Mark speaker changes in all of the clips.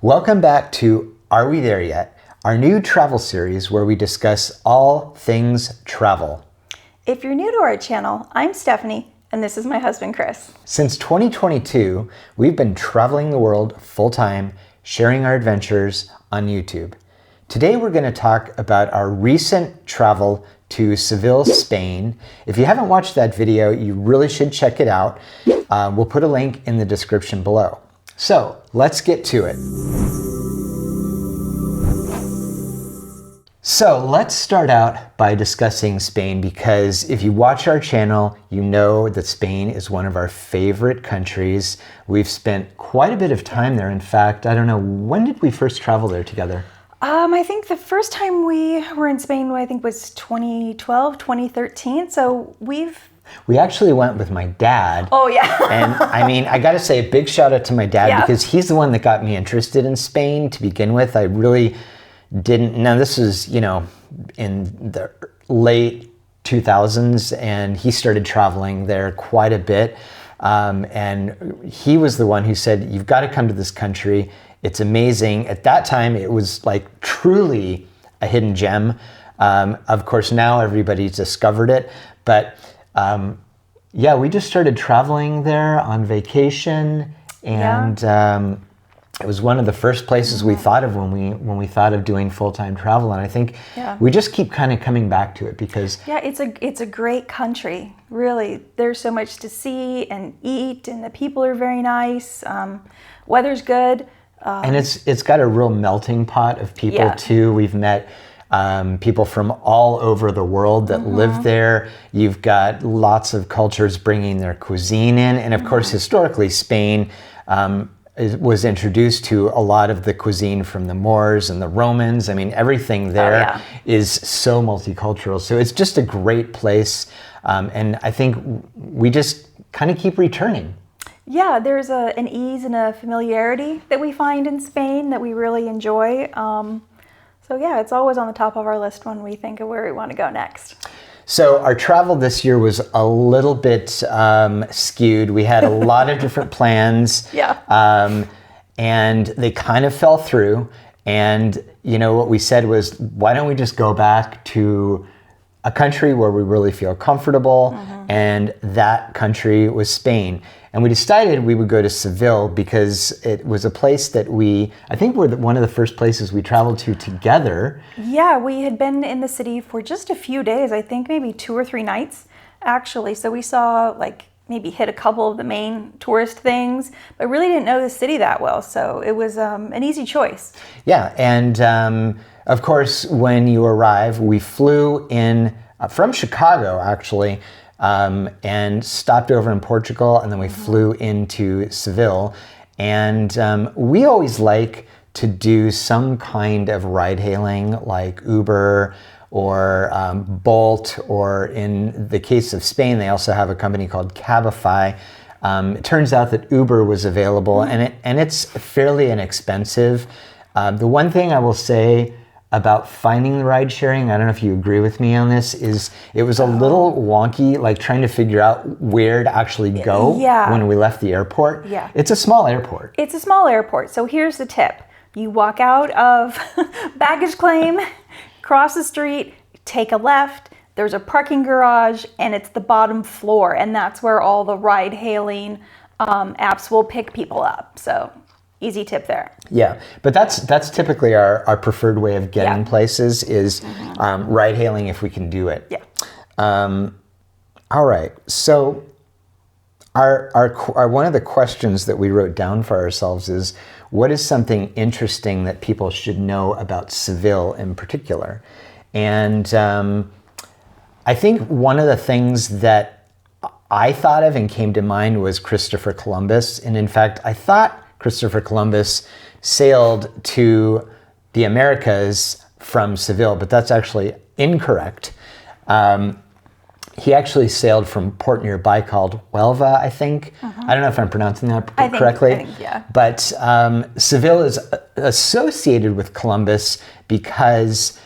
Speaker 1: Welcome back to Are We There Yet? Our new travel series where we discuss all things travel.
Speaker 2: If you're new to our channel, I'm Stephanie, and this is my husband, Chris.
Speaker 1: Since 2022, we've been traveling the world full-time, sharing our adventures on YouTube. Today we're going to talk about our recent travel to Seville, Spain. If you haven't watched that video, you really should check it out. We'll put a link in the description below. So let's get to it. So let's start out by discussing Spain, because if you watch our channel, you know that Spain is one of our favorite countries. We've spent quite a bit of time there. In fact, I don't know, when did we first travel there together?
Speaker 2: I think the first time we were in Spain, I think was 2012, 2013. So
Speaker 1: We actually went with my dad.
Speaker 2: Oh, yeah.
Speaker 1: And I mean, I got to say a big shout out to my dad because he's the one that got me interested in Spain to begin with. I really didn't. Now, this is, in the late 2000s, and he started traveling there quite a bit. And he was the one who said, you've got to come to this country. It's amazing. At that time, it was like truly a hidden gem. Of course, now everybody's discovered it. But we just started traveling there on vacation, and it was one of the first places we thought of when we thought of doing full-time travel. And I think we just keep kind of coming back to it because
Speaker 2: it's a great country. Really, there's so much to see and eat, and the people are very nice. Weather's good,
Speaker 1: and it's got a real melting pot of people too. We've met people from all over the world that live there. You've got lots of cultures bringing their cuisine in. And of course, historically, Spain was introduced to a lot of the cuisine from the Moors and the Romans. I mean, everything there is so multicultural. So it's just a great place. And I think we just kind of keep returning.
Speaker 2: Yeah, there's an ease and a familiarity that we find in Spain that we really enjoy. So yeah, it's always on the top of our list when we think of where we want to go next.
Speaker 1: So our travel this year was a little bit skewed. We had a lot of different plans, and they kind of fell through. And what we said was, why don't we just go back to a country where we really feel comfortable? And that country was Spain. And we decided we would go to Seville because it was a place that I think were one of the first places we traveled to together. Yeah,
Speaker 2: we had been in the city for just a few days, I think maybe 2 or 3 nights, actually. So we saw, maybe hit a couple of the main tourist things, but really didn't know the city that well. So it was an easy choice.
Speaker 1: Yeah, and of course, when you arrive, we flew in from Chicago, actually, and stopped over in Portugal, and then we flew into Seville. And we always like to do some kind of ride hailing, like Uber or Bolt, or in the case of Spain, they also have a company called Cabify. It turns out that Uber was available, and it's fairly inexpensive. The one thing I will say about finding the ride sharing, I don't know if you agree with me on this, is it was a little wonky, like trying to figure out where to actually go when we left the airport.
Speaker 2: Yeah.
Speaker 1: It's a small airport.
Speaker 2: It's a small airport. So here's the tip. You walk out of baggage claim, cross the street, take a left, there's a parking garage, and it's the bottom floor. And that's where all the ride hailing apps will pick people up. So easy tip there.
Speaker 1: Yeah, but that's typically our preferred way of getting places is ride hailing if we can do it.
Speaker 2: Yeah.
Speaker 1: All right. So our one of the questions that we wrote down for ourselves is, what is something interesting that people should know about Seville in particular? And I think one of the things that I thought of and came to mind was Christopher Columbus. And in fact, I thought Christopher Columbus sailed to the Americas from Seville, but that's actually incorrect. He actually sailed from port nearby called Huelva, I think. I don't know if I'm pronouncing that correctly.
Speaker 2: I think, yeah.
Speaker 1: But Seville is associated with Columbus because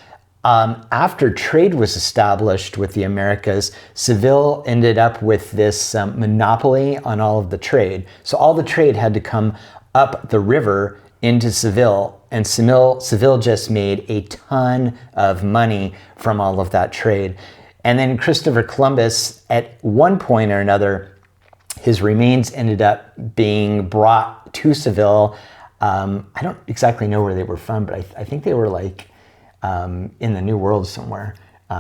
Speaker 1: after trade was established with the Americas, Seville ended up with this monopoly on all of the trade. So all the trade had to come up the river into Seville, and Seville just made a ton of money from all of that trade. And then Christopher Columbus, at one point or another, his remains ended up being brought to Seville. I don't exactly know where they were from, but I think they were like in the New World somewhere.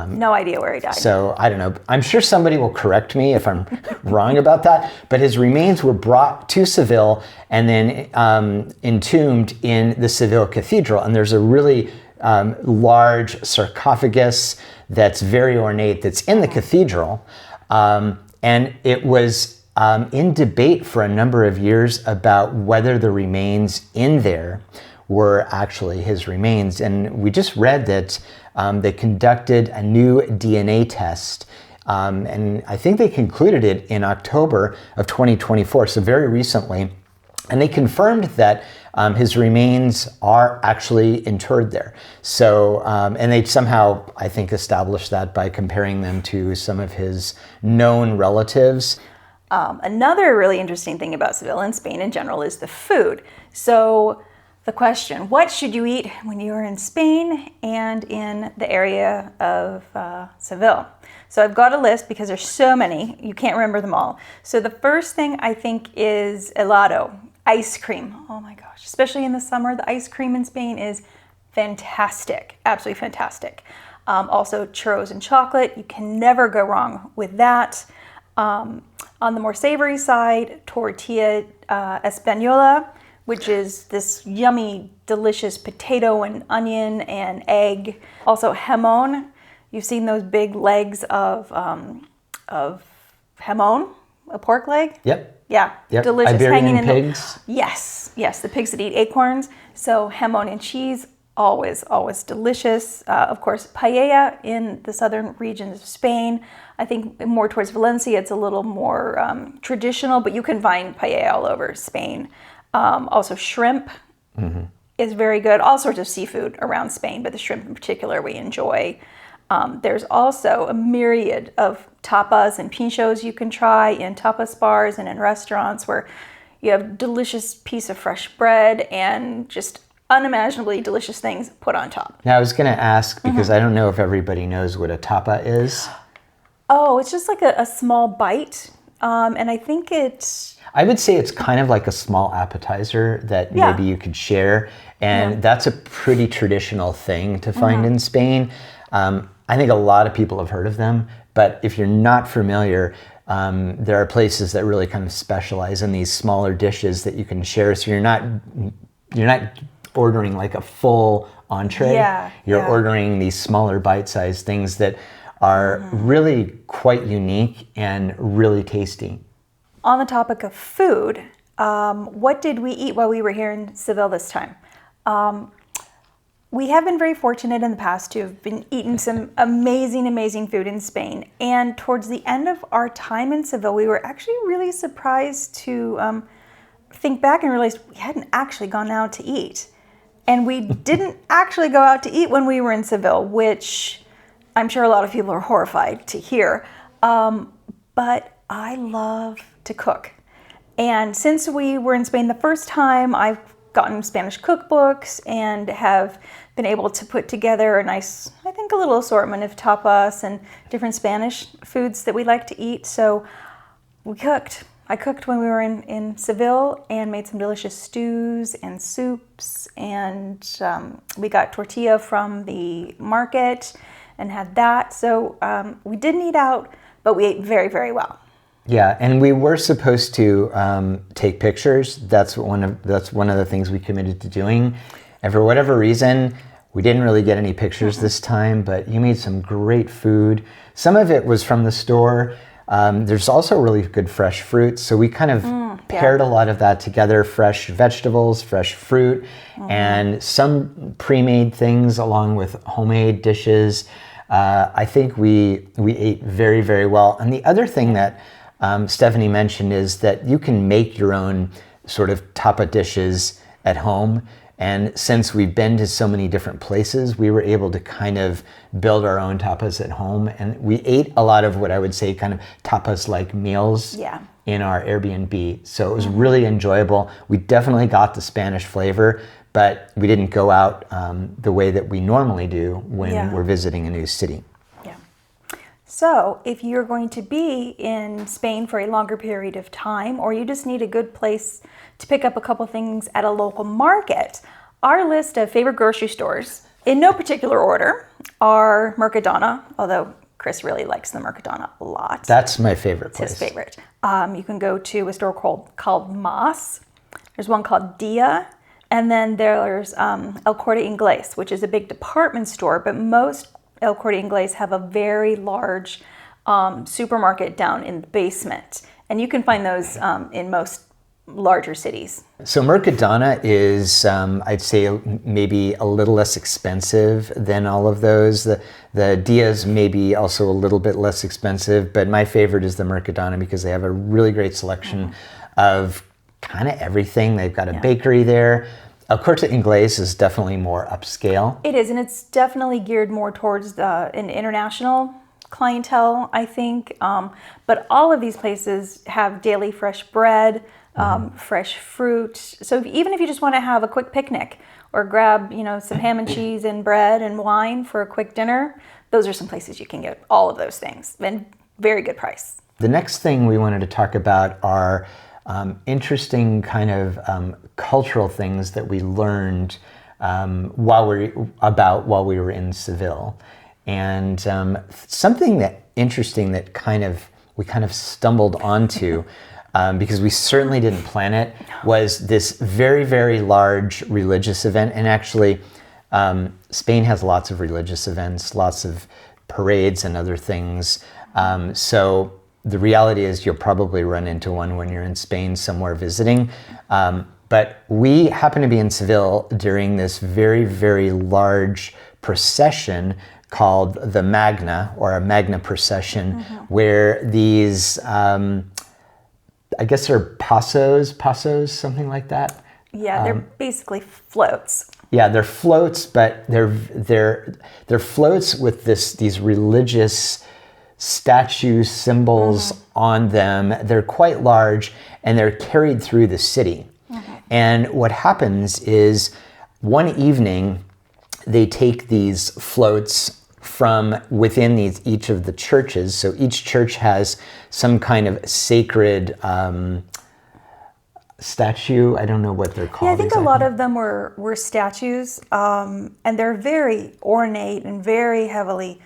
Speaker 2: No idea where he died.
Speaker 1: So I don't know. I'm sure somebody will correct me if I'm wrong about that. But his remains were brought to Seville and then entombed in the Seville Cathedral. And there's a really large sarcophagus that's very ornate that's in the cathedral. And it was in debate for a number of years about whether the remains in there were actually his remains. And we just read that they conducted a new DNA test, and I think they concluded it in October of 2024, so very recently. And they confirmed that his remains are actually interred there. So, and they somehow, I think, established that by comparing them to some of his known relatives.
Speaker 2: Another really interesting thing about Seville and Spain in general is the food. So the question, what should you eat when you are in Spain and in the area of Seville? So I've got a list because there's so many, you can't remember them all. So the first thing I think is helado, ice cream. Oh my gosh, especially in the summer, the ice cream in Spain is fantastic, absolutely fantastic. Also churros and chocolate, you can never go wrong with that. On the more savory side, tortilla española, which is this yummy, delicious potato and onion and egg. Also jamón. You've seen those big legs of jamón, a pork leg?
Speaker 1: Yep.
Speaker 2: Yeah,
Speaker 1: Yep.
Speaker 2: delicious.
Speaker 1: Iberian
Speaker 2: hanging in
Speaker 1: pigs.
Speaker 2: Yes, the pigs that eat acorns. So jamón and cheese, always delicious. Of course, paella in the southern regions of Spain. I think more towards Valencia, it's a little more traditional, but you can find paella all over Spain. Also shrimp is very good. All sorts of seafood around Spain, but the shrimp in particular we enjoy. There's also a myriad of tapas and pinchos you can try in tapas bars and in restaurants where you have delicious piece of fresh bread and just unimaginably delicious things put on top.
Speaker 1: Now I was going to ask, because I don't know if everybody knows what a tapa is.
Speaker 2: Oh, it's just like a small bite. And I think
Speaker 1: I would say it's kind of like a small appetizer that maybe you could share. And that's a pretty traditional thing to find in Spain. I think a lot of people have heard of them, but if you're not familiar, there are places that really kind of specialize in these smaller dishes that you can share. So you're not ordering like a full entree. You're ordering these smaller bite-sized things that are really quite unique and really tasty.
Speaker 2: On the topic of food, what did we eat while we were here in Seville this time? We have been very fortunate in the past to have been eating some amazing food in Spain. And towards the end of our time in Seville, we were actually really surprised to think back and realize we hadn't actually gone out to eat. And we didn't actually go out to eat when we were in Seville, which I'm sure a lot of people are horrified to hear. But I love to cook. And since we were in Spain the first time, I've gotten Spanish cookbooks and have been able to put together a nice, I think, a little assortment of tapas and different Spanish foods that we like to eat. So we cooked. I cooked when we were in Seville and made some delicious stews and soups. And we got tortilla from the market and had that. So we didn't eat out, but we ate very well.
Speaker 1: Yeah, and we were supposed to take pictures. That's one of the things we committed to doing. And for whatever reason, we didn't really get any pictures this time, but you made some great food. Some of it was from the store. There's also really good fresh fruit. So we kind of paired a lot of that together, fresh vegetables, fresh fruit, and some pre-made things along with homemade dishes. I think we ate very well. And the other thing that Stephanie mentioned is that you can make your own sort of tapa dishes at home. And since we've been to so many different places, we were able to kind of build our own tapas at home. And we ate a lot of what I would say kind of tapas-like meals in our Airbnb. So it was really enjoyable. We definitely got the Spanish flavor, but we didn't go out the way that we normally do when
Speaker 2: Yeah.
Speaker 1: we're visiting a new city.
Speaker 2: Yeah. So if you're going to be in Spain for a longer period of time, or you just need a good place to pick up a couple things at a local market, our list of favorite grocery stores, in no particular order, are Mercadona, although Chris really likes the Mercadona a lot.
Speaker 1: That's my favorite place.
Speaker 2: His favorite. You can go to a store called Mas. There's one called Dia. And then there's El Corte Inglés, which is a big department store, but most El Corte Inglés have a very large supermarket down in the basement. And you can find those in most larger cities.
Speaker 1: So Mercadona is, I'd say, maybe a little less expensive than all of those. The Dia's maybe also a little bit less expensive, but my favorite is the Mercadona because they have a really great selection of kind of everything. They've got a bakery there. El Corte Inglés is definitely more upscale.
Speaker 2: It is, and it's definitely geared more towards an international clientele, I think. But all of these places have daily fresh bread, fresh fruit. So even if you just want to have a quick picnic or grab, some ham and cheese and bread and wine for a quick dinner, those are some places you can get all of those things, and very good price.
Speaker 1: The next thing we wanted to talk about are interesting kind of cultural things that we learned while we were in Seville, and something that interesting that we kind of stumbled onto because we certainly didn't plan it was this very, very large religious event. And actually Spain has lots of religious events, lots of parades and other things, so the reality is you'll probably run into one when you're in Spain somewhere visiting. But we happened to be in Seville during this very, very large procession called the Magna, or a Magna procession, where these, I guess they're passos, something like that.
Speaker 2: Yeah, they're basically floats.
Speaker 1: Yeah, they're floats, but they're floats with these religious statue symbols on them. They're quite large, and they're carried through the city. And what happens is one evening they take these floats from within each of the churches. So each church has some kind of sacred statue. I don't know what they're called.
Speaker 2: Yeah, I think exactly. A lot of them were statues, and they're very ornate and very heavily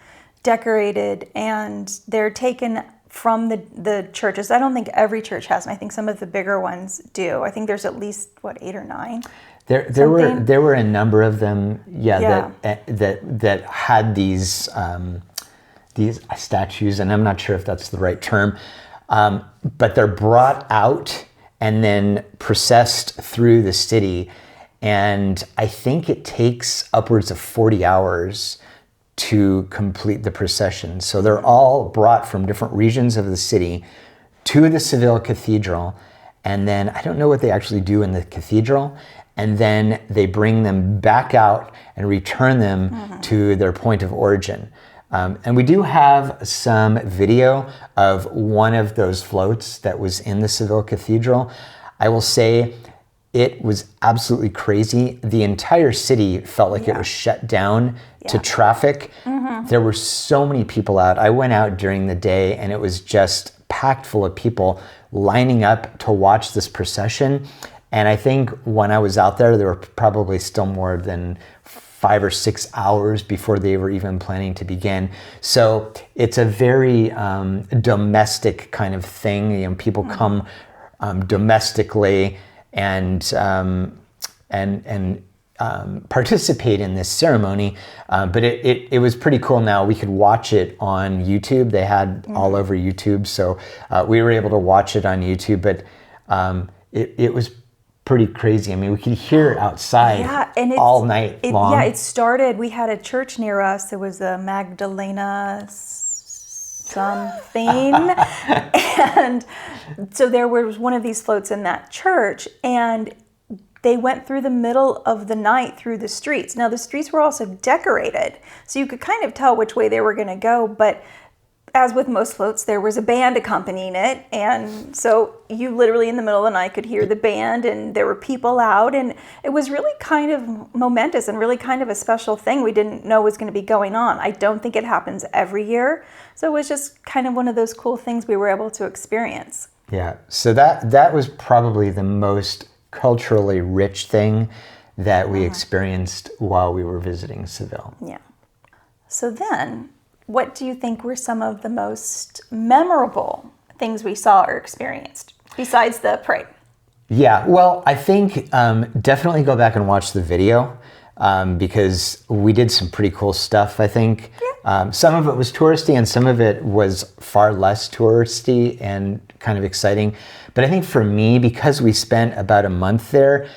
Speaker 2: decorated, and they're taken from the churches. I don't think every church has them. I think some of the bigger ones do. I think there's at least 8 or 9.
Speaker 1: There were a number of them, that had these statues, and I'm not sure if that's the right term, but they're brought out and then processed through the city, and I think it takes upwards of 40 hours to complete the procession. So they're all brought from different regions of the city to the Seville Cathedral, and then I don't know what they actually do in the cathedral, and then they bring them back out and return them to their point of origin. And we do have some video of one of those floats that was in the Seville Cathedral. I will say it was absolutely crazy. The entire city felt like it was shut down to traffic. There were so many people out. I went out during the day and it was just packed full of people lining up to watch this procession. And I think when I was out there were probably still more than 5 or 6 hours before they were even planning to begin. So it's a very domestic kind of thing. People come domestically and participate in this ceremony, but it was pretty cool. Now we could watch it on YouTube. They had all over YouTube, so we were able to watch it on YouTube. But it was pretty crazy. I mean, we could hear it outside all night long.
Speaker 2: Yeah, it started. We had a church near us. It was the Magdalena something, and so there was one of these floats in that church, and they went through the middle of the night through the streets. Now, the streets were also decorated, so you could kind of tell which way they were going to go, but as with most floats, there was a band accompanying it. And so you literally in the middle of the night could hear the band, and there were people out, and it was really kind of momentous and really kind of a special thing we didn't know was going to be going on. I don't think it happens every year. So it was just kind of one of those cool things we were able to experience.
Speaker 1: Yeah, so that was probably the most culturally rich thing that we experienced while we were visiting Seville.
Speaker 2: Yeah. So then, what do you think were some of the most memorable things we saw or experienced besides the parade?
Speaker 1: Yeah, well, I think definitely go back and watch the video because we did some pretty cool stuff, I think. Yeah. Some of it was touristy and some of it was far less touristy and kind of exciting. But I think for me, because we spent about a month there,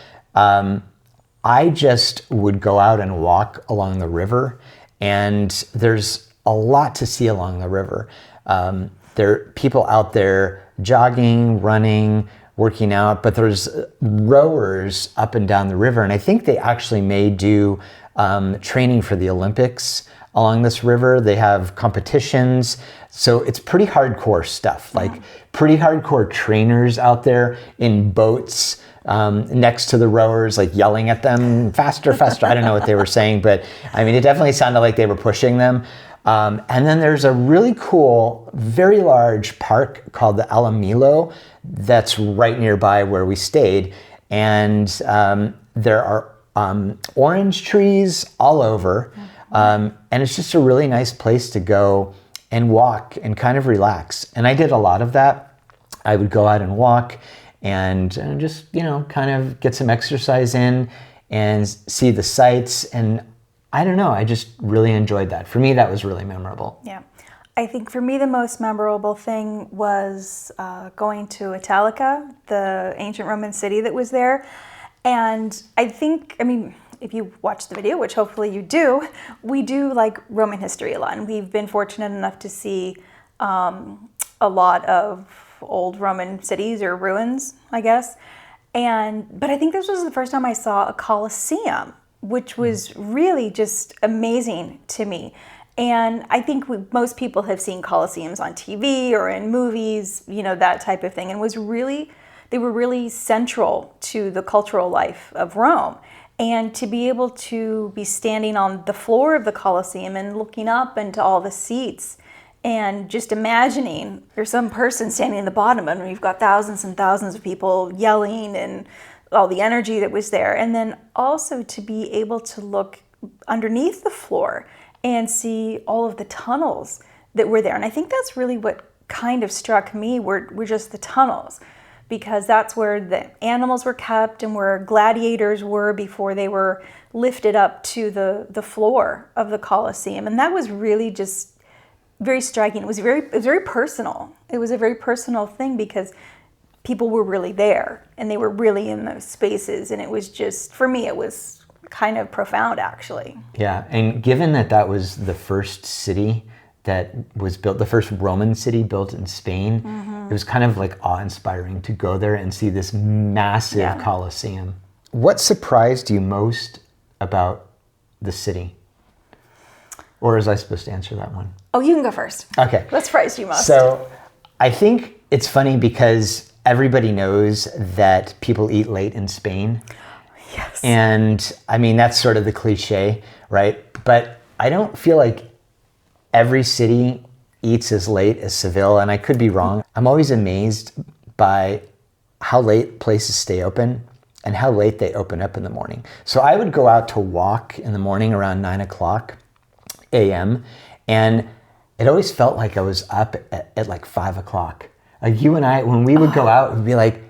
Speaker 1: I just would go out and walk along the river, and there's a lot to see along the river. There are people out there jogging, running, working out, but there's rowers up and down the river, and I think they actually may do training for the Olympics along this river. They have competitions, so it's pretty hardcore stuff, like pretty hardcore trainers out there in boats next to the rowers, like yelling at them, faster, faster. I don't know what they were saying, but I mean, it definitely sounded like they were pushing them. And then there's a really cool, very large park called the Alamilo that's right nearby where we stayed. And there are orange trees all over. And it's just a really nice place to go and walk and kind of relax. And I did a lot of that. I would go out and walk and just, you know, kind of get some exercise in and see the sights. And I don't know, I just really enjoyed that. For me, that was really memorable.
Speaker 2: Yeah. I think for me, the most memorable thing was going to Italica, the ancient Roman city that was there. And I think, I mean, if you watch the video, which hopefully you do, we do like Roman history a lot. And we've been fortunate enough to see a lot of old Roman cities or ruins, I guess. But I think this was the first time I saw a Colosseum, which was really just amazing to me. And I think most people have seen Colosseums on TV or in movies, you know, that type of thing. And they were really central to the cultural life of Rome. And to be able to be standing on the floor of the Colosseum and looking up into all the seats and just imagining there's some person standing in the bottom and we've got thousands and thousands of people yelling and all the energy that was there. And then also to be able to look underneath the floor and see all of the tunnels that were there. And I think that's really what kind of struck me were just the tunnels, because that's where the animals were kept and where gladiators were before they were lifted up to the floor of the Colosseum. And that was really just very striking. It was very personal. It was a very personal thing because people were really there and they were really in those spaces. And it was just, for me, it was kind of profound, actually.
Speaker 1: Yeah, and given that was the first city that was built, the first Roman city built in Spain, it was kind of like awe-inspiring to go there and see this massive Colosseum. What surprised you most about the city? Or was I supposed to answer that one?
Speaker 2: Oh, you can go first.
Speaker 1: Okay.
Speaker 2: What surprised you most?
Speaker 1: So I think it's funny because everybody knows that people eat late in Spain.
Speaker 2: Yes.
Speaker 1: And I mean, that's sort of the cliche, right? But I don't feel like every city eats as late as Seville, and I could be wrong. I'm always amazed by how late places stay open and how late they open up in the morning. So I would go out to walk in the morning around 9 o'clock a.m. and it always felt like I was up at like 5 o'clock. Like you and I, when we would go out, we'd be like,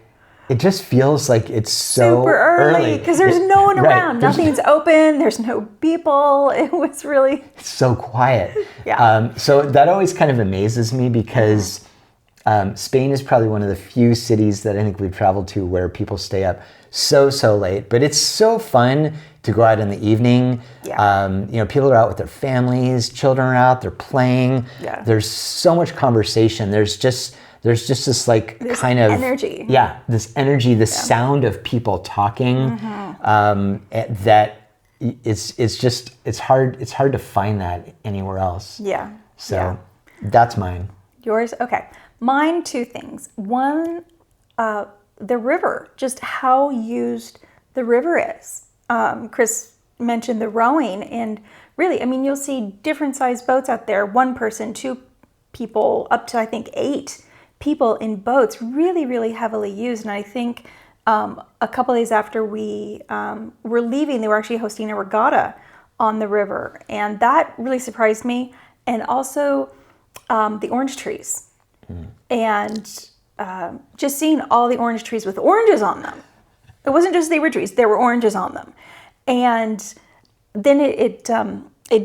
Speaker 1: it just feels like it's so
Speaker 2: super early because there's no one around. Right. Nothing's open. There's no people. It was really...
Speaker 1: It's so quiet.
Speaker 2: Yeah.
Speaker 1: So that always kind of amazes me because Spain is probably one of the few cities that I think we've traveled to where people stay up so late. But it's so fun to go out in the evening.
Speaker 2: Yeah.
Speaker 1: You know, people are out with their families, children are out, they're playing.
Speaker 2: Yeah.
Speaker 1: There's so much conversation. There's just this like
Speaker 2: this
Speaker 1: kind of
Speaker 2: energy.
Speaker 1: Yeah, this energy, the sound of people talking. That it's hard to find that anywhere else.
Speaker 2: Yeah.
Speaker 1: So
Speaker 2: yeah.
Speaker 1: That's mine.
Speaker 2: Yours? Okay. Mine, two things. One, the river, just how used the river is. Chris mentioned the rowing, and really, I mean, you'll see different sized boats out there, one person, two people, up to I think 8 people in boats, really, really heavily used. And I think a couple days after we were leaving, they were actually hosting a regatta on the river, and that really surprised me. And also the orange trees, and just seeing all the orange trees with oranges on them. It wasn't just they were trees; there were oranges on them. And then it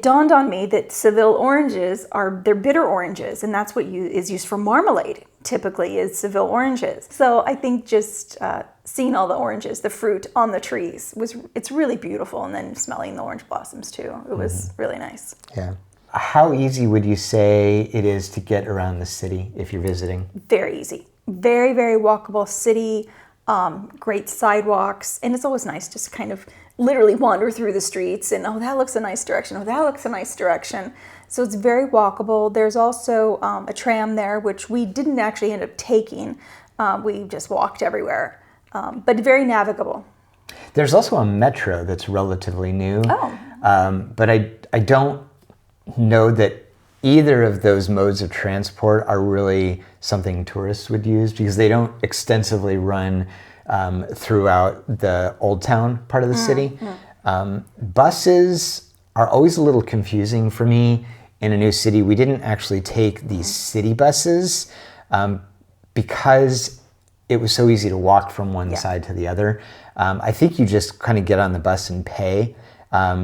Speaker 2: dawned on me that Seville oranges they're bitter oranges, and that's what is used for marmalade. Typically, is Seville oranges. So I think just seeing all the oranges, the fruit on the trees, it's really beautiful. And then smelling the orange blossoms too, it was really nice.
Speaker 1: Yeah. How easy would you say it is to get around the city if you're visiting?
Speaker 2: Very easy. Very, very walkable city, great sidewalks, and it's always nice just to kind of literally wander through the streets and, oh, that looks a nice direction, oh, that looks a nice direction. So it's very walkable. There's also a tram there, which we didn't actually end up taking. We just walked everywhere, but very navigable.
Speaker 1: There's also a metro that's relatively new,
Speaker 2: Oh.
Speaker 1: but I don't know that either of those modes of transport are really something tourists would use, because they don't extensively run throughout the Old Town part of the city. Buses are always a little confusing for me in a new city. We didn't actually take the city buses because it was so easy to walk from one side to the other. I think you just kind of get on the bus and pay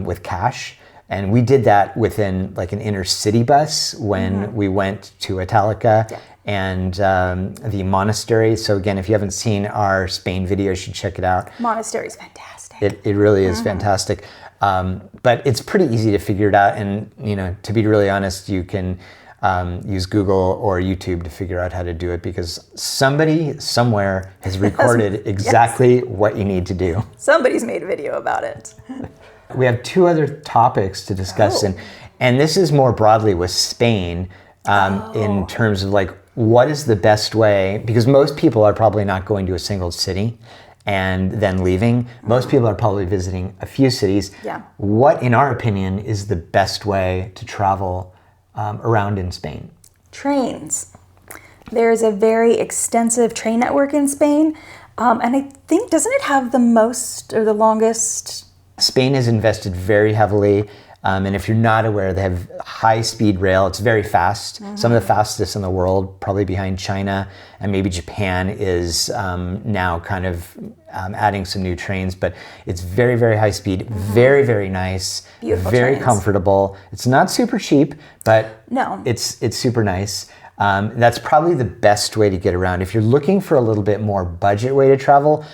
Speaker 1: with cash. And we did that within like an inner city bus when we went to Italica and the monastery. So again, if you haven't seen our Spain video, you should check it out.
Speaker 2: Monastery is fantastic.
Speaker 1: It really is fantastic. But it's pretty easy to figure it out. And, you know, to be really honest, you can use Google or YouTube to figure out how to do it, because somebody somewhere has recorded exactly what you need to do.
Speaker 2: Somebody's made a video about it.
Speaker 1: We have 2 other topics to discuss, and this is more broadly with Spain in terms of like, what is the best way, because most people are probably not going to a single city and then leaving. Most people are probably visiting a few cities.
Speaker 2: Yeah.
Speaker 1: What, in our opinion, is the best way to travel around in Spain?
Speaker 2: Trains. There's a very extensive train network in Spain, and I think, doesn't it have the most or the longest?
Speaker 1: Spain has invested very heavily, and if you're not aware, they have high-speed rail. It's very fast. Some of the fastest in the world, probably behind China, and maybe Japan is now kind of adding some new trains, but it's very, very high speed, very, very nice,
Speaker 2: Beautiful
Speaker 1: very
Speaker 2: trains.
Speaker 1: comfortable. It's not super cheap, but
Speaker 2: No.
Speaker 1: it's super nice. That's probably the best way to get around. If you're looking for a little bit more budget way to travel,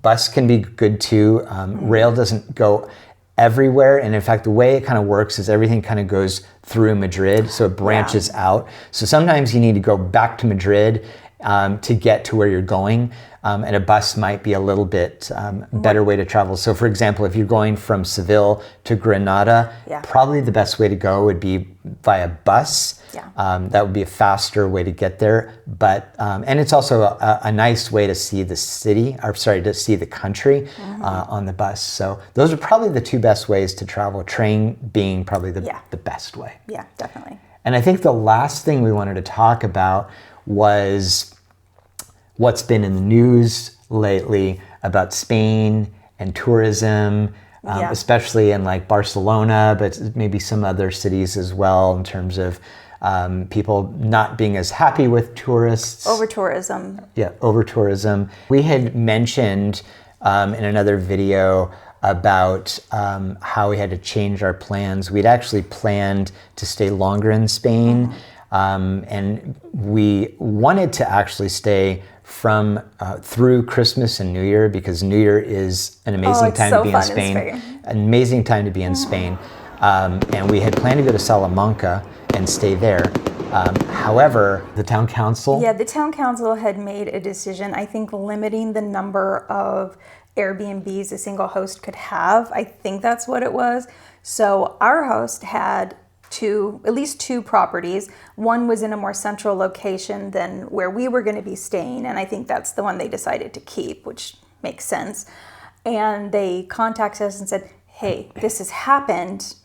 Speaker 1: bus can be good too. Rail doesn't go everywhere, and in fact the way it kind of works is everything kind of goes through Madrid, so it branches out. So sometimes you need to go back to Madrid to get to where you're going, and a bus might be a little bit better way to travel. So for example, if you're going from Seville to Granada, probably the best way to go would be via bus. That would be a faster way to get there, but and it's also a nice way to see the city, or sorry, to see the country on the bus. So those are probably the 2 best ways to travel, train being probably the best way.
Speaker 2: Yeah, definitely.
Speaker 1: And I think the last thing we wanted to talk about was what's been in the news lately about Spain and tourism, especially in like Barcelona, but maybe some other cities as well, in terms of people not being as happy with tourists.
Speaker 2: Over-tourism.
Speaker 1: Yeah, over-tourism. We had mentioned in another video about how we had to change our plans. We'd actually planned to stay longer in Spain, and we wanted to actually stay from through Christmas and New Year, because New Year is an amazing time to be in Spain. An amazing time to be in Spain. And we had planned to go to Salamanca and stay there. However, the town council...
Speaker 2: Yeah, the town council had made a decision, I think, limiting the number of Airbnbs a single host could have. I think that's what it was. So our host had at least two properties. One was in a more central location than where we were going to be staying, and I think that's the one they decided to keep, which makes sense. And they contacted us and said, hey, this has happened.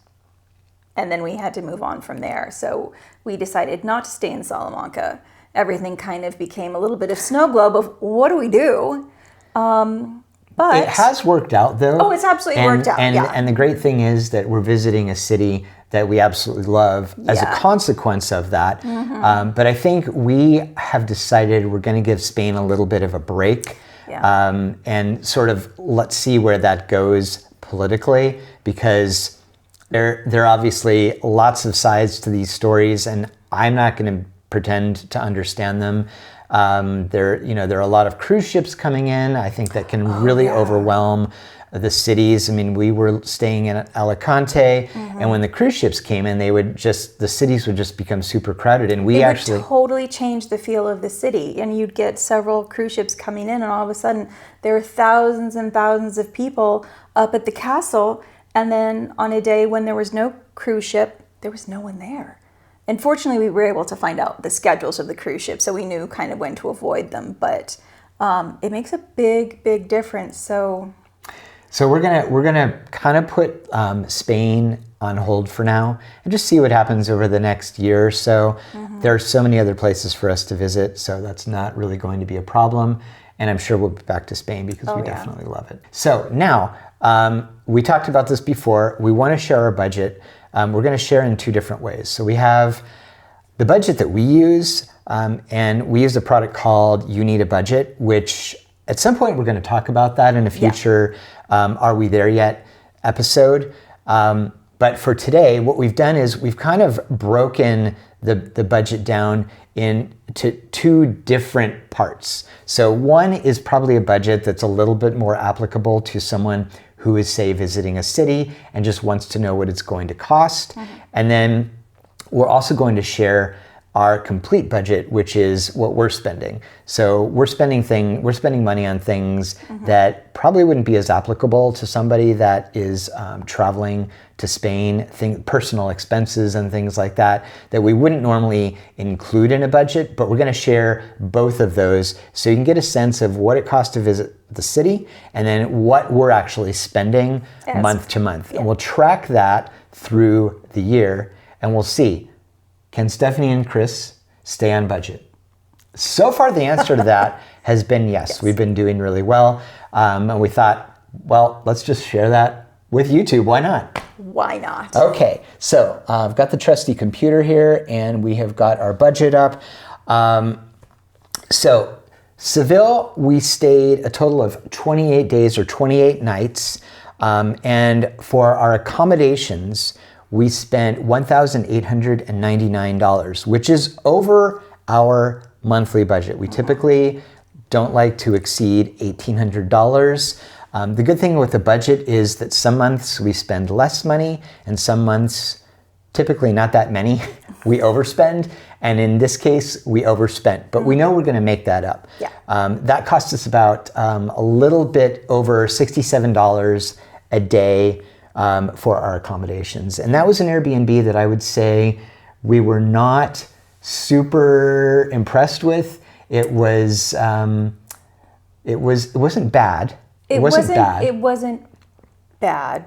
Speaker 2: And then we had to move on from there. So we decided not to stay in Salamanca. Everything kind of became a little bit of snow globe of what do we do? But
Speaker 1: it has worked out, though.
Speaker 2: Oh, it's absolutely worked out, yeah.
Speaker 1: And the great thing is that we're visiting a city that we absolutely love as a consequence of that. But I think we have decided we're going to give Spain a little bit of a break. And sort of let's see where that goes politically, because there are obviously lots of sides to these stories, and I'm not going to pretend to understand them. There are a lot of cruise ships coming in. I think that can really overwhelm the cities. I mean, we were staying in Alicante, and when the cruise ships came in, the cities would just become super crowded, and we actually
Speaker 2: would totally change the feel of the city. And you'd get several cruise ships coming in, and all of a sudden there were thousands and thousands of people up at the castle. And then on a day when there was no cruise ship, there was no one there. And fortunately, we were able to find out the schedules of the cruise ships, so we knew kind of when to avoid them. But it makes a big, big difference.
Speaker 1: So we're gonna kind of put Spain on hold for now and just see what happens over the next year or so. There are so many other places for us to visit, so that's not really going to be a problem. And I'm sure we'll be back to Spain because we definitely love it. So now, we talked about this before. We want to share our budget. We're going to share in two different ways. So we have the budget that we use, and we use a product called You Need a Budget, which at some point we're going to talk about that in a future Are We There Yet episode. But for today, what we've done is we've kind of broken the budget down into two different parts. So one is probably a budget that's a little bit more applicable to someone who is, say, visiting a city and just wants to know what it's going to cost. And then we're also going to share our complete budget, which is what we're spending. So we're spending money on things that probably wouldn't be as applicable to somebody that is traveling to Spain, personal expenses and things like that we wouldn't normally include in a budget, but we're going to share both of those so you can get a sense of what it costs to visit the city and then what we're actually spending month to month. And we'll track that through the year and we'll see, can Stephanie and Chris stay on budget? So far, the answer to that has been yes. We've been doing really well. And we thought, well, let's just share that with YouTube. Why not?
Speaker 2: Why not?
Speaker 1: Okay, so I've got the trusty computer here, and we have got our budget up. So Seville, we stayed a total of 28 days or 28 nights. And for our accommodations, we spent $1,899, which is over our monthly budget. We typically don't like to exceed $1,800. The good thing with the budget is that some months we spend less money and some months, typically not that many, we overspend. And in this case, we overspent, but we know we're going to make that up. That cost us about a little bit over $67 a day for our accommodations. And that was an Airbnb that I would say we were not super impressed with. It wasn't bad. It wasn't bad.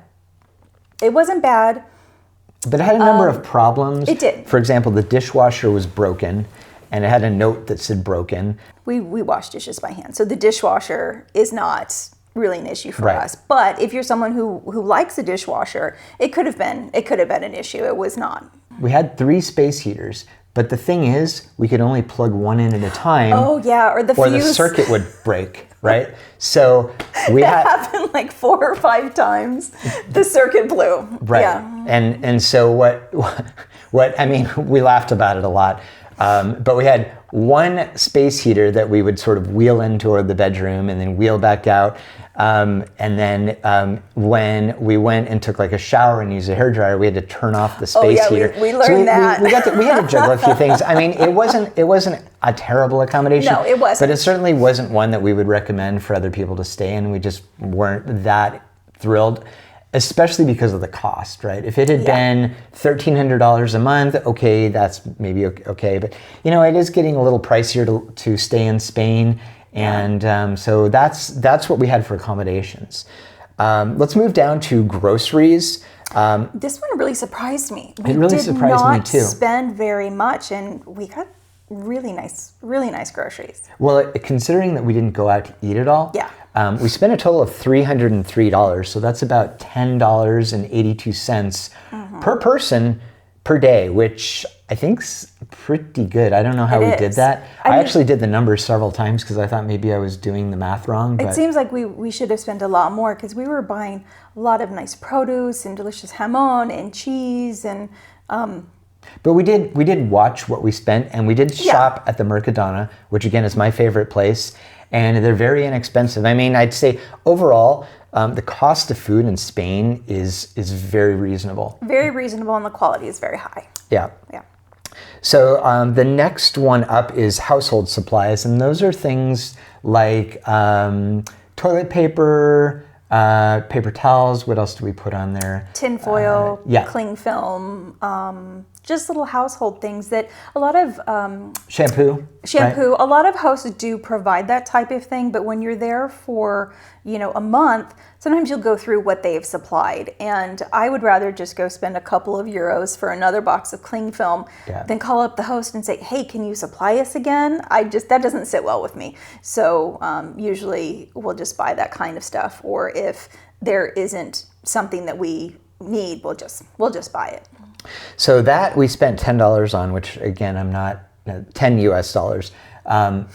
Speaker 1: But it had a number of problems.
Speaker 2: It did.
Speaker 1: For example, the dishwasher was broken and it had a note that said broken.
Speaker 2: We wash dishes by hand. So the dishwasher is not really an issue for us. But if you're someone who likes a dishwasher, it could have been an issue. It was not.
Speaker 1: We had 3 space heaters, but the thing is, we could only plug one in at a time.
Speaker 2: Oh yeah, or the
Speaker 1: circuit would break, right? So
Speaker 2: that happened like 4 or 5 times. The circuit blew.
Speaker 1: Right.
Speaker 2: Yeah.
Speaker 1: And so what I mean, we laughed about it a lot. But we had one space heater that we would sort of wheel in toward the bedroom and then wheel back out. And then when we went and took like a shower and used a hairdryer, we had to turn off the space heater.
Speaker 2: We learned that.
Speaker 1: We had to juggle a few things. I mean, it wasn't a terrible accommodation.
Speaker 2: No, it wasn't.
Speaker 1: But it certainly wasn't one that we would recommend for other people to stay in. We just weren't that thrilled. especially because of the cost, right? If it had been $1,300 a month, okay, that's maybe okay. But, it is getting a little pricier to stay in Spain. And so that's what we had for accommodations. Let's move down to groceries.
Speaker 2: This one really surprised me.
Speaker 1: It really surprised me too.
Speaker 2: We did not spend very much, and we got really nice groceries.
Speaker 1: Well, considering that we didn't go out to eat at all, we spent a total of $303. So that's about $10.82 per person per day, which I think's pretty good. I don't know how we did that. I actually did the numbers several times because I thought maybe I was doing the math wrong. But
Speaker 2: it seems like we should have spent a lot more because we were buying a lot of nice produce and delicious jamon and cheese and.
Speaker 1: But we did watch what we spent, and we did shop at the Mercadona, which again is my favorite place, and they're very inexpensive. I mean, I'd say overall, the cost of food in Spain is very reasonable.
Speaker 2: Very reasonable, and the quality is very high.
Speaker 1: Yeah.
Speaker 2: Yeah.
Speaker 1: So the next one up is household supplies, and those are things like toilet paper, paper towels. What else do we put on there?
Speaker 2: Tin foil, cling film, just little household things that a lot of
Speaker 1: shampoo.
Speaker 2: Right? A lot of hosts do provide that type of thing, but when you're there for a month, sometimes you'll go through what they've supplied, and I would rather just go spend a couple of euros for another box of cling film than call up the host and say, hey, can you supply us again? That doesn't sit well with me. So usually we'll just buy that kind of stuff, or if there isn't something that we need, we'll just buy it.
Speaker 1: So that we spent $10 on, which again, I'm not, $10 US. I'm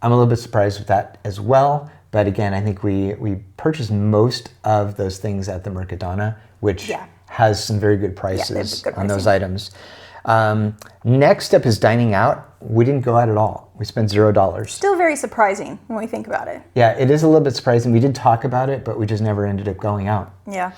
Speaker 1: a little bit surprised with that as well. But again, I think we purchased most of those things at the Mercadona, which has some very good prices on those items. Next up is dining out. We didn't go out at all. We spent $0.
Speaker 2: Still very surprising when we think about it.
Speaker 1: Yeah, it is a little bit surprising. We did talk about it, but we just never ended up going out.
Speaker 2: Yeah.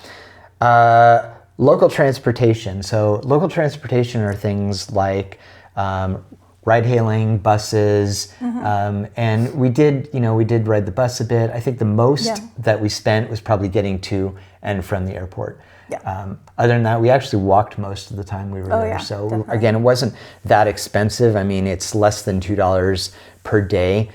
Speaker 1: Local transportation. So local transportation are things like ride-hailing, buses, and we did ride the bus a bit. I think the most that we spent was probably getting to and from the airport.
Speaker 2: Yeah.
Speaker 1: Other than that, we actually walked most of the time we were there.
Speaker 2: Yeah,
Speaker 1: so
Speaker 2: definitely.
Speaker 1: Again, it wasn't that expensive. I mean, it's less than $2 per day.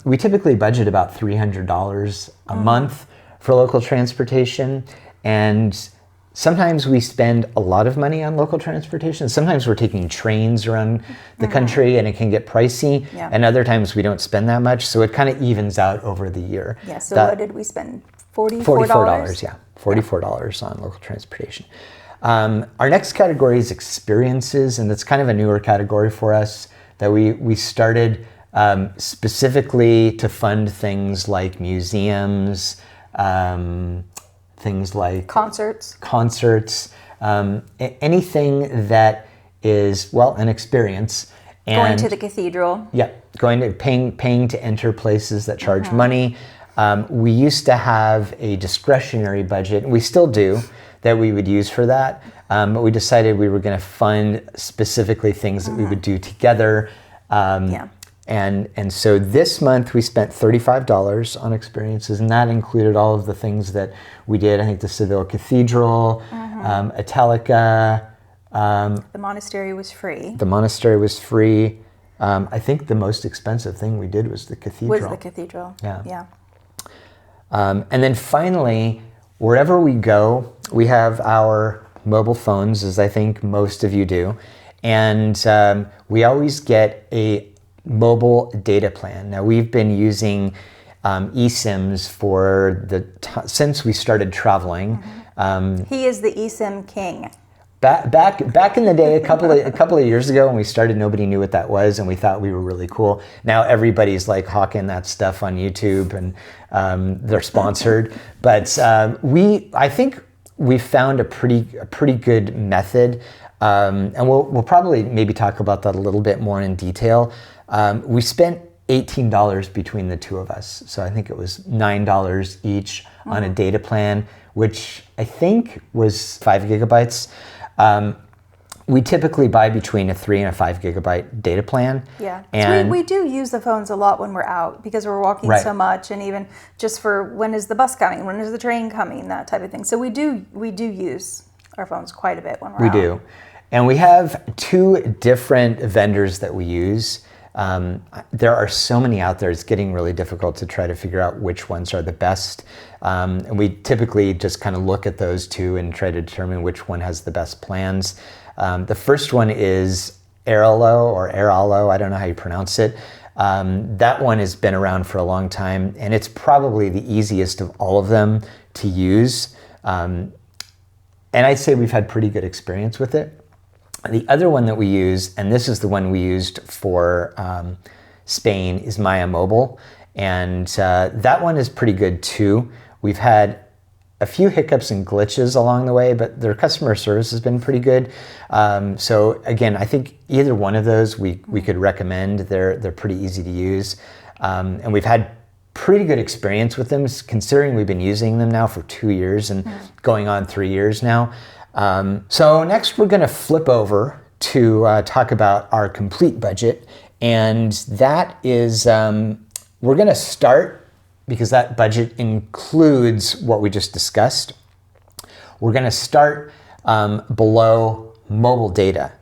Speaker 1: We typically budget about $300 a month for local transportation, and sometimes we spend a lot of money on local transportation. Sometimes we're taking trains around the country and it can get pricey.
Speaker 2: Yeah.
Speaker 1: And other times we don't spend that much. So it kind of evens out over the year.
Speaker 2: Yeah, so what did we spend? $44?
Speaker 1: $44, yeah. $44 on local transportation. Our next category is experiences, and that's kind of a newer category for us that we started specifically to fund things like museums, things like
Speaker 2: concerts,
Speaker 1: anything that is, well, an experience. And
Speaker 2: going to the cathedral.
Speaker 1: Yeah, paying to enter places that charge money. We used to have a discretionary budget, and we still do, that we would use for that. But we decided we were going to fund specifically things that we would do together. And so this month we spent $35 on experiences, and that included all of the things that we did. I think the Seville Cathedral, Italica.
Speaker 2: The monastery was free.
Speaker 1: I think the most expensive thing we did was the cathedral.
Speaker 2: Yeah.
Speaker 1: And then finally, wherever we go, we have our mobile phones, as I think most of you do. And we always get a mobile data plan. Now, we've been using eSIMs for since we started traveling.
Speaker 2: He is the eSIM king.
Speaker 1: Back in the day, a couple of years ago when we started, nobody knew what that was, and we thought we were really cool. Now everybody's like hawking that stuff on YouTube, and they're sponsored. But I think we found a pretty good method, and we'll probably maybe talk about that a little bit more in detail. We spent $18 between the two of us, so I think it was $9 each on a data plan, which I think was 5 gigabytes. we typically buy between a 3 and a 5 gigabyte data plan.
Speaker 2: Yeah,
Speaker 1: and
Speaker 2: we do use the phones a lot when we're out because we're walking
Speaker 1: Right.
Speaker 2: so much, and even just for when is the bus coming, when is the train coming, that type of thing. So we do use our phones quite a bit when we're out.
Speaker 1: We do. And we have 2 different vendors that we use. There are so many out there, it's getting really difficult to try to figure out which ones are the best. And we typically just kind of look at those 2 and try to determine which one has the best plans. The first one is Airalo, I don't know how you pronounce it. That one has been around for a long time, and it's probably the easiest of all of them to use. And I'd say we've had pretty good experience with it. The other one that we use, and this is the one we used for Spain, is Maya Mobile. And that one is pretty good too. We've had a few hiccups and glitches along the way, but their customer service has been pretty good. So again, I think either one of those we could recommend. They're pretty easy to use. And we've had pretty good experience with them, considering we've been using them now for 2 years and going on 3 years now. So next we're going to flip over to talk about our complete budget, and that is we're going to start, because that budget includes what we just discussed. We're going to start below mobile data,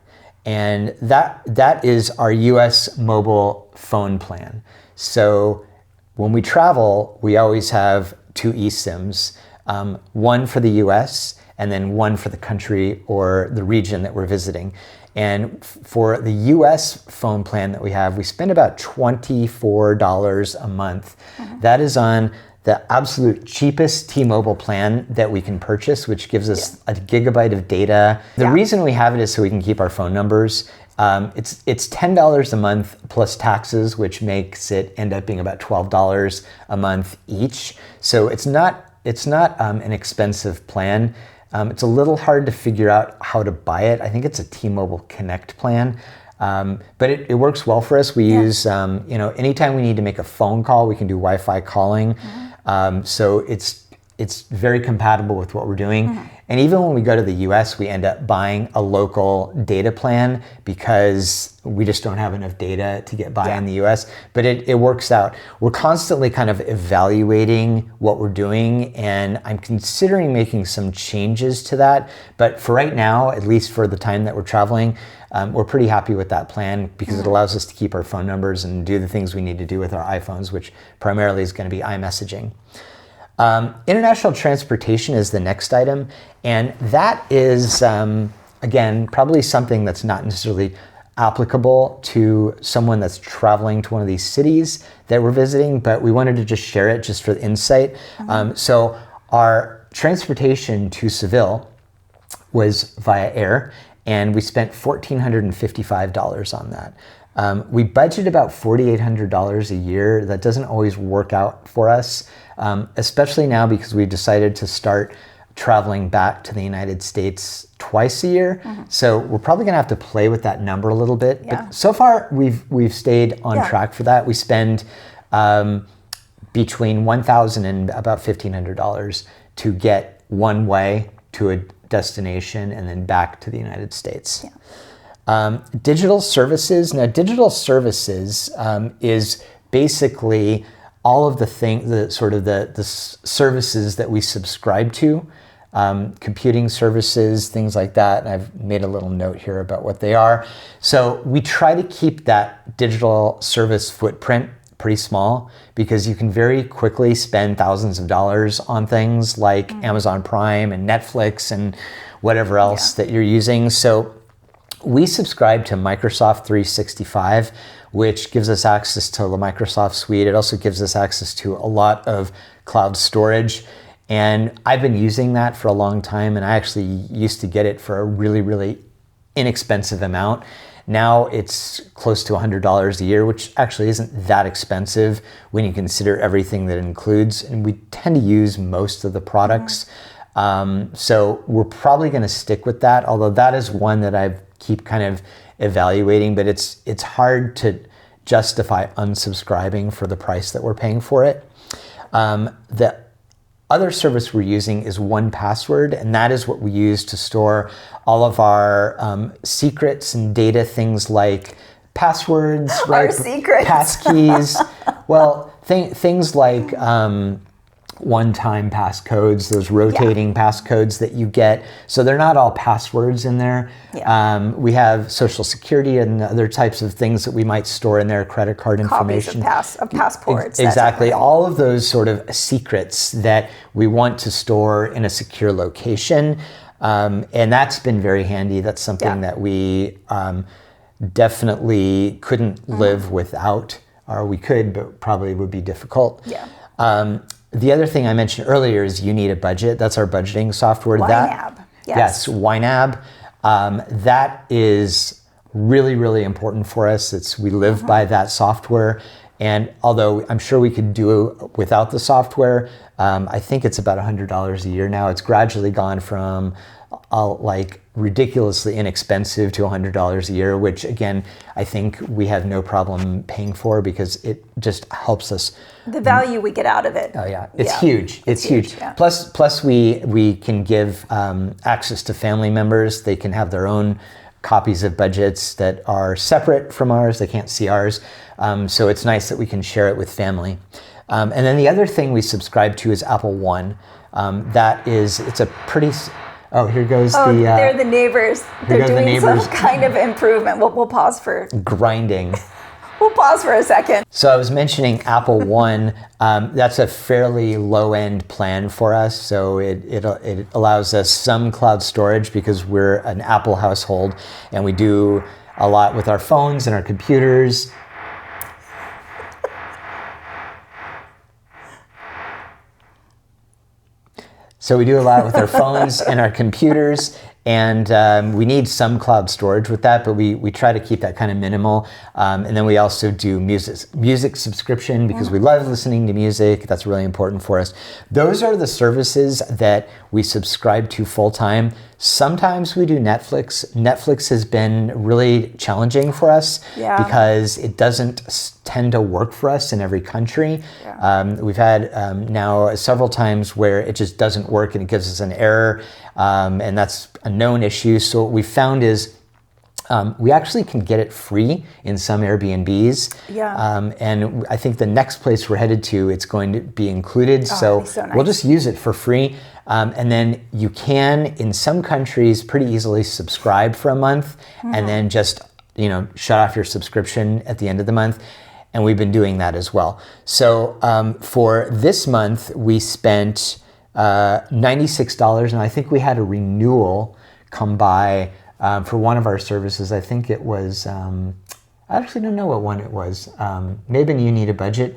Speaker 1: and that is our US mobile phone plan. So when we travel, we always have 2 eSIMs, one for the US and then one for the country or the region that we're visiting. And for the US phone plan that we have, we spend about $24 a month. That is on the absolute cheapest T-Mobile plan that we can purchase, which gives us a gigabyte of data. The reason we have it is so we can keep our phone numbers. It's $10 a month plus taxes, which makes it end up being about $12 a month each. So it's not an expensive plan. It's a little hard to figure out how to buy it. I think it's a T-Mobile Connect plan, but it works well for us. We use, anytime we need to make a phone call, we can do Wi-Fi calling. So it's very compatible with what we're doing. And even when we go to the US, we end up buying a local data plan because we just don't have enough data to get by in the US, but it works out. We're constantly kind of evaluating what we're doing, and I'm considering making some changes to that. But for right now, at least for the time that we're traveling, we're pretty happy with that plan because it allows us to keep our phone numbers and do the things we need to do with our iPhones, which primarily is going to be iMessaging. International transportation is the next item, and that is, again, probably something that's not necessarily applicable to someone that's traveling to one of these cities that we're visiting, but we wanted to just share it just for the insight. So our transportation to Seville was via air, and we spent $1,455 on that. We budget about $4,800 a year. That doesn't always work out for us, especially now because we've decided to start traveling back to the United States twice a year. So we're probably gonna have to play with that number a little bit. But so far we've stayed on track for that. We spend between $1,000 and about $1,500 to get one way to a destination and then back to the United States. Digital services. Now, digital services is basically all of the services that we subscribe to, computing services, things like that. And I've made a little note here about what they are. So we try to keep that digital service footprint pretty small because you can very quickly spend thousands of dollars on things like Amazon Prime and Netflix and whatever else that you're using. So we subscribe to Microsoft 365, which gives us access to the Microsoft suite. It also gives us access to a lot of cloud storage. And I've been using that for a long time, and I actually used to get it for a really, really inexpensive amount. Now it's close to $100 a year, which actually isn't that expensive when you consider everything that it includes. And we tend to use most of the products. So we're probably going to stick with that, although that is one that I keep kind of evaluating, but it's hard to justify unsubscribing for the price that we're paying for it. The other service we're using is 1Password, and that is what we use to store all of our secrets and data, things like passwords, right?
Speaker 2: Our secrets.
Speaker 1: Passkeys. Well, things like one-time passcodes, those rotating passcodes that you get. So they're not all passwords in there.
Speaker 2: Yeah.
Speaker 1: We have social security and other types of things that we might store in there, credit card information.
Speaker 2: Copies of passports.
Speaker 1: Exactly. All of those sort of secrets that we want to store in a secure location. And that's been very handy. That's something that we definitely couldn't live without, or we could, but probably would be difficult.
Speaker 2: Yeah.
Speaker 1: The other thing I mentioned earlier is You Need a Budget. That's our budgeting software.
Speaker 2: YNAB.
Speaker 1: Yes, YNAB. That is really, really important for us. We live by that software. And although I'm sure we could do without the software, I think it's about $100 a year now. It's gradually gone from like ridiculously inexpensive to $100 a year, which again, I think we have no problem paying for because it just helps us.
Speaker 2: The value we get out of it.
Speaker 1: Oh yeah, it's huge. It's huge.
Speaker 2: Yeah.
Speaker 1: Plus we can give access to family members. They can have their own copies of budgets that are separate from ours. They can't see ours. So it's nice that we can share it with family. And then the other thing we subscribe to is Apple One. It's a pretty... Oh, here goes
Speaker 2: they're the neighbors. They're doing some kind of improvement. We'll pause for...
Speaker 1: grinding.
Speaker 2: We'll pause for a second.
Speaker 1: So I was mentioning Apple One. That's a fairly low-end plan for us. So it allows us some cloud storage because we're an Apple household and we do a lot with our phones and our computers. So we do a lot with our phones and our computers, and we need some cloud storage with that, but we try to keep that kind of minimal. And then we also do music subscription because we love listening to music. That's really important for us. Those are the services that we subscribe to full time. Sometimes we do Netflix. Netflix has been really challenging for us because it doesn't tend to work for us in every country. We've had now several times where it just doesn't work and it gives us an error, and that's a known issue. So what we found is we actually can get it free in some Airbnbs. And I think the next place we're headed to, it's going to be included. So
Speaker 2: nice.
Speaker 1: We'll just use it for free. And then you can, in some countries, pretty easily subscribe for a month and then just, shut off your subscription at the end of the month. And we've been doing that as well. So for this month, we spent $96, and I think we had a renewal come by for one of our services. I think it was, I actually don't know what one it was. Maybe You Need a Budget.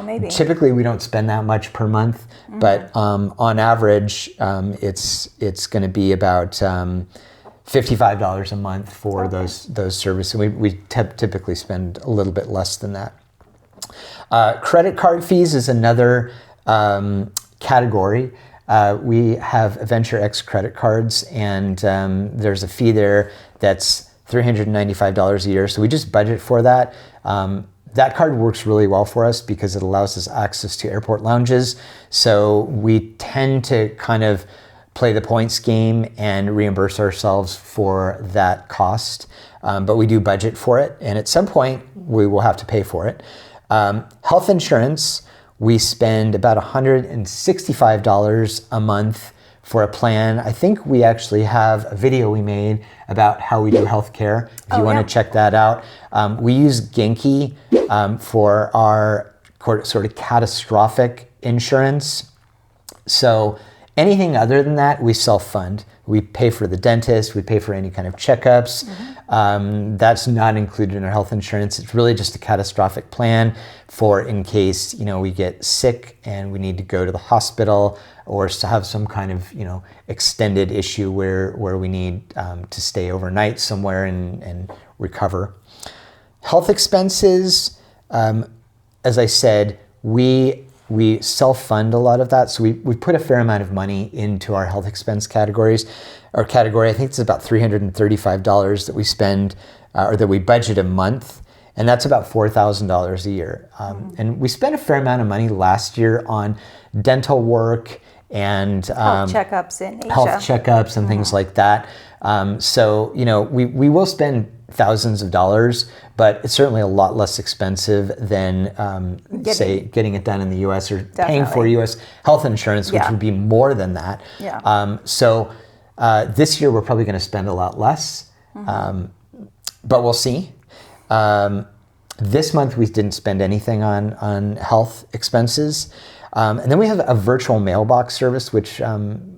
Speaker 2: Maybe.
Speaker 1: Typically, we don't spend that much per month, but on average, it's going to be about $55 a month for those services. We typically spend a little bit less than that. Credit card fees is another category. We have Venture X credit cards, and there's a fee there that's $395 a year. So we just budget for that. That card works really well for us because it allows us access to airport lounges. So we tend to kind of play the points game and reimburse ourselves for that cost. But we do budget for it, and at some point we will have to pay for it. Health insurance, we spend about $165 a month for a plan. I think we actually have a video we made about how we do healthcare. If you want to check that out. We use Genki for our sort of catastrophic insurance. So anything other than that, we self-fund. We pay for the dentist, we pay for any kind of checkups. That's not included in our health insurance. It's really just a catastrophic plan for in case, we get sick and we need to go to the hospital or to have some kind of, extended issue where we need to stay overnight somewhere and recover. Health expenses, as I said, we self-fund a lot of that. So we put a fair amount of money into our health expense category. I think it's about $335 that we spend or that we budget a month. and that's about $4,000 a year. And we spent a fair amount of money last year on dental work and
Speaker 2: Health checkups in Asia.
Speaker 1: Health checkups and things like that. So, you know, we will spend thousands of dollars, but it's certainly a lot less expensive than, say, getting it done in the U.S. or paying for U.S. health insurance, which would be more than that.
Speaker 2: Yeah.
Speaker 1: So this year we're probably going to spend a lot less, but we'll see. This month we didn't spend anything on health expenses. And then we have a virtual mailbox service, which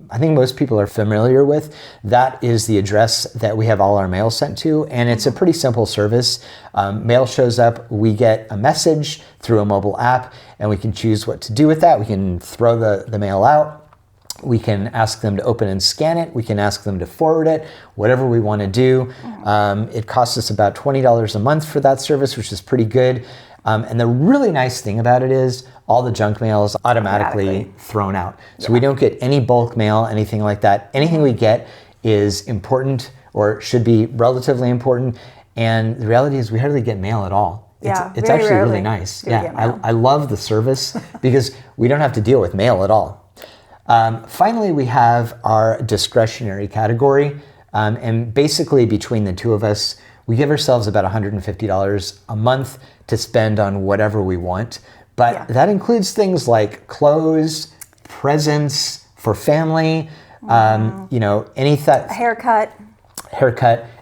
Speaker 1: I think most people are familiar with. That is the address that we have all our mail sent to, and it's a pretty simple service. Mail shows up, we get a message through a mobile app, and we can choose what to do with that. We can throw the mail out. We can ask them to open and scan it. We can ask them to forward it, whatever we want to do. It costs us about $20 a month for that service, which is pretty good. And the really nice thing about it is all the junk mail is automatically thrown out. So we don't get any bulk mail, anything like that. Anything we get is important or should be relatively important. And the reality is we hardly get mail at all. It's actually really nice. I love the service because we don't have to deal with mail at all. Finally, we have our discretionary category. And basically between the two of us, we give ourselves about $150 a month to spend on whatever we want. But that includes things like clothes, presents for family, you know, haircut,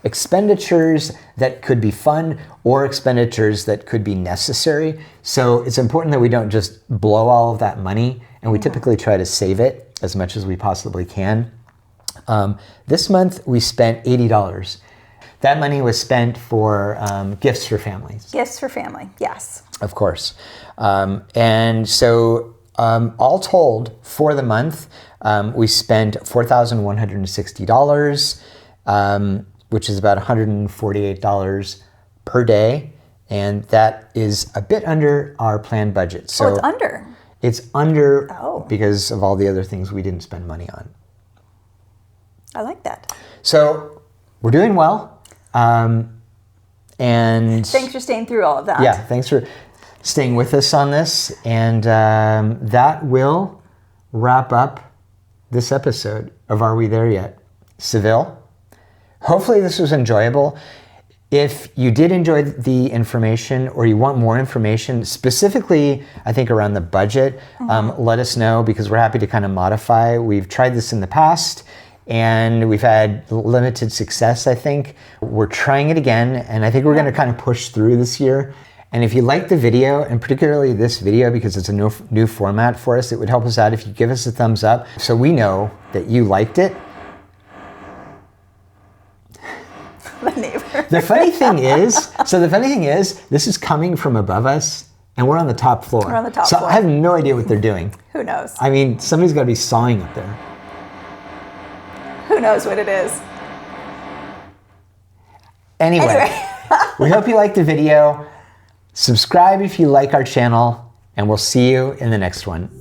Speaker 1: expenditures that could be fun or expenditures that could be necessary. So it's important that we don't just blow all of that money, and we typically try to save it as much as we possibly can. This month we spent $80. That money was spent for gifts for families.
Speaker 2: Gifts for family, yes.
Speaker 1: Of course. And so all told, for the month, we spent $4,160, which is about $148 per day. And that is a bit under our planned budget. So
Speaker 2: it's under?
Speaker 1: It's under because of all the other things we didn't spend money on.
Speaker 2: I like that.
Speaker 1: So we're doing well. And
Speaker 2: thanks for staying through all of that.
Speaker 1: Yeah, thanks for staying with us on this. And that will wrap up this episode of Are We There Yet? Seville. Hopefully this was enjoyable. If you did enjoy the information or you want more information, specifically, I think around the budget, let us know because we're happy to kind of modify. We've tried this in the past and we've had limited success, I think. We're trying it again, and I think we're going to kind of push through this year. And if you like the video, and particularly this video because it's a new format for us, it would help us out if you give us a thumbs up so we know that you liked it.
Speaker 2: The neighbor.
Speaker 1: The funny thing is, this is coming from above us, and we're on the top floor.
Speaker 2: We're on the top
Speaker 1: floor.
Speaker 2: So
Speaker 1: I have no idea what they're doing.
Speaker 2: Who knows?
Speaker 1: I mean, somebody's got to be sawing up there.
Speaker 2: Who knows what it is?
Speaker 1: Anyway. We hope you liked the video. Subscribe if you like our channel, and we'll see you in the next one.